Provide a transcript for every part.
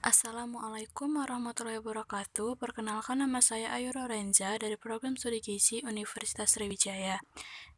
Assalamualaikum warahmatullahi wabarakatuh. Perkenalkan, nama saya Ayu Lorenza dari Program Studi Gizi Universitas Sriwijaya.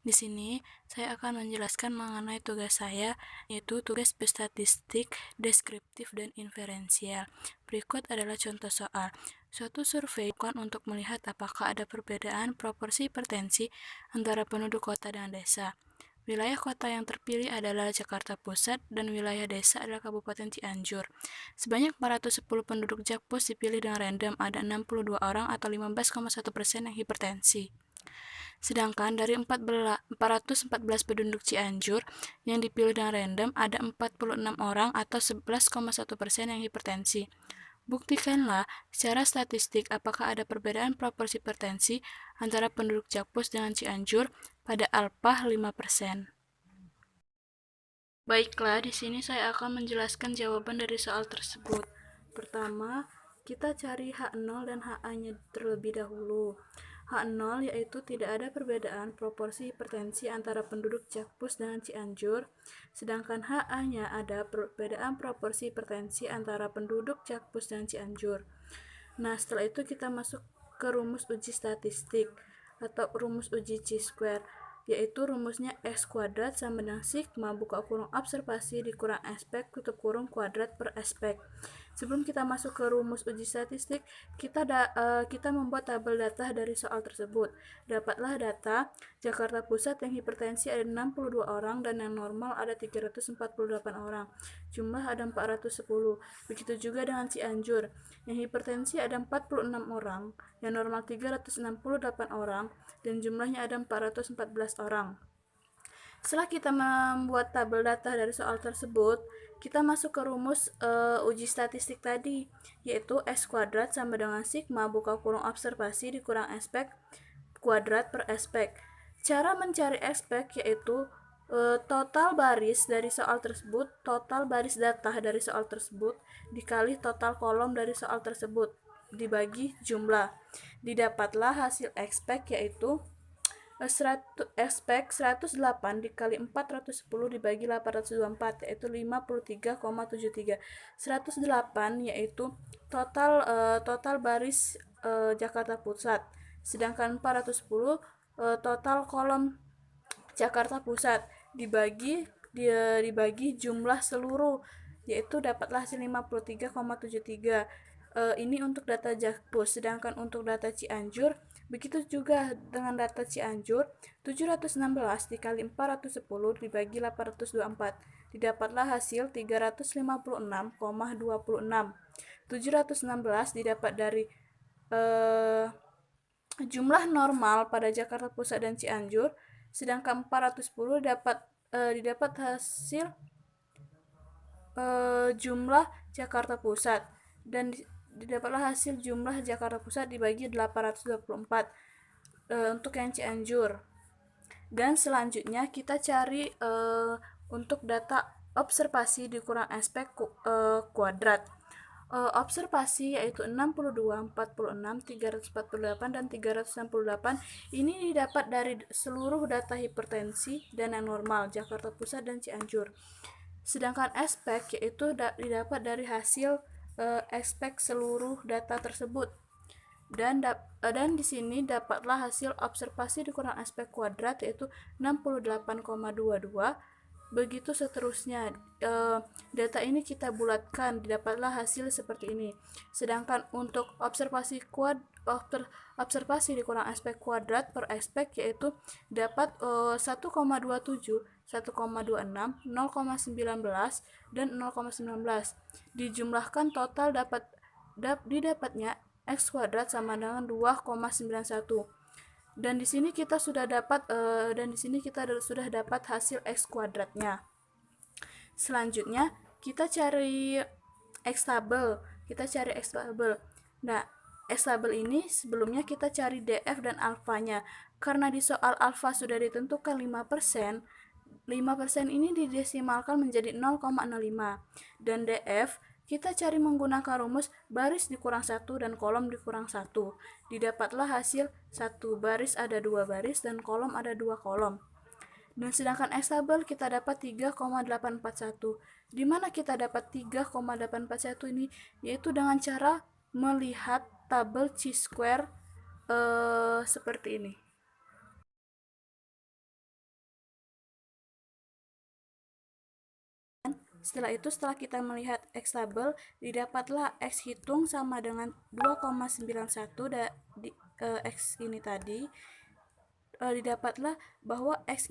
Di sini saya akan menjelaskan mengenai tugas saya, yaitu tugas statistik, deskriptif, dan inferensial. Berikut adalah contoh soal. Suatu survei dilakukan untuk melihat apakah ada perbedaan proporsi hipertensi antara penduduk kota dan desa. Wilayah kota yang terpilih adalah Jakarta Pusat dan wilayah desa adalah Kabupaten Cianjur. Sebanyak 410 penduduk Jakpus dipilih dengan random, ada 62 orang atau 15,1% yang hipertensi. Sedangkan dari 414 penduduk Cianjur yang dipilih dengan random, ada 46 orang atau 11,1% yang hipertensi. Buktikanlah secara statistik apakah ada perbedaan proporsi hipertensi antara penduduk Jakpus dengan Cianjur pada alpha 5%. Baiklah, di sini saya akan menjelaskan jawaban dari soal tersebut. Pertama, kita cari H0 dan HA-nya terlebih dahulu. H0 yaitu tidak ada perbedaan proporsi hipertensi antara penduduk Jakpus dengan Cianjur, sedangkan HA-nya ada perbedaan proporsi hipertensi antara penduduk Jakpus dan Cianjur. Nah, setelah itu kita masuk ke rumus uji statistik atau rumus uji chi-square, yaitu rumusnya x kuadrat sama dengan sigma buka kurung observasi dikurang aspek tutup kurung kuadrat per aspek. Sebelum kita masuk ke rumus uji statistik, kita membuat tabel data dari soal tersebut. Dapatlah data Jakarta Pusat yang hipertensi ada 62 orang dan yang normal ada 348 orang. Jumlah ada 410. Begitu juga dengan Cianjur. Yang hipertensi ada 46 orang, yang normal 368 orang, dan jumlahnya ada 414 orang. Setelah kita membuat tabel data dari soal tersebut, kita masuk ke rumus uji statistik tadi, yaitu x kuadrat sama dengan sigma buka kurung observasi dikurang aspek kuadrat per aspek. Cara mencari aspek yaitu total baris dari soal tersebut, total baris data dari soal tersebut, dikali total kolom dari soal tersebut, dibagi jumlah. Didapatlah hasil aspek yaitu aspek 108 dikali 410 dibagi 824, yaitu 53,73. 108 yaitu total baris Jakarta Pusat, sedangkan 410 total kolom Jakarta Pusat dibagi jumlah seluruh, yaitu dapatlah hasil 53,73. Ini untuk data Jakpus, sedangkan untuk data Cianjur begitu juga dengan data Cianjur, 716 dikali 410 dibagi 824, didapatlah hasil 356,26. 716 didapat dari jumlah normal pada Jakarta Pusat dan Cianjur, sedangkan 410 didapat hasil jumlah Jakarta Pusat, dan didapatlah hasil jumlah Jakarta Pusat dibagi 824 untuk yang Cianjur. Dan selanjutnya kita cari untuk data observasi dikurang aspek kuadrat. Observasi yaitu 62, 46, 348, dan 368 ini didapat dari seluruh data hipertensi dan yang normal Jakarta Pusat dan Cianjur. Sedangkan aspek yaitu didapat dari hasil aspek seluruh data tersebut. Dan di sini dapatlah hasil observasi dikurang aspek kuadrat yaitu 68,22. Begitu seterusnya. Data ini kita bulatkan, didapatlah hasil seperti ini. Sedangkan untuk observasi dikurang aspek kuadrat per aspek yaitu dapat 1,27, 1,26, 0,19, dan 0,19. Dijumlahkan total didapatnya x kuadrat sama dengan 2,91. Dan di sini kita sudah dapat hasil x kuadratnya. Selanjutnya kita cari x tabel. Nah, x tabel ini sebelumnya kita cari df dan alfanya. Karena di soal alfa sudah ditentukan 5%, 5% ini didesimalkan menjadi 0,05. Dan df kita cari menggunakan rumus baris dikurang 1 dan kolom dikurang 1. Didapatlah hasil 1 baris ada 2 baris dan kolom ada 2 kolom. Dan sedangkan x tabel kita dapat 3,841. Di mana kita dapat 3,841 ini? Yaitu dengan cara melihat tabel chi-square seperti ini. Setelah kita melihat X tabel, didapatlah X hitung sama dengan 2,91 X ini tadi. Didapatlah bahwa X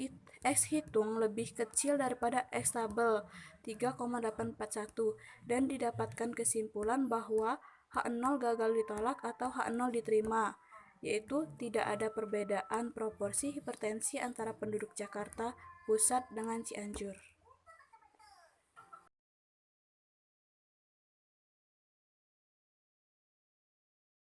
hitung lebih kecil daripada X tabel 3,841 dan didapatkan kesimpulan bahwa H0 gagal ditolak atau H0 diterima, yaitu tidak ada perbedaan proporsi hipertensi antara penduduk Jakarta Pusat dengan Cianjur.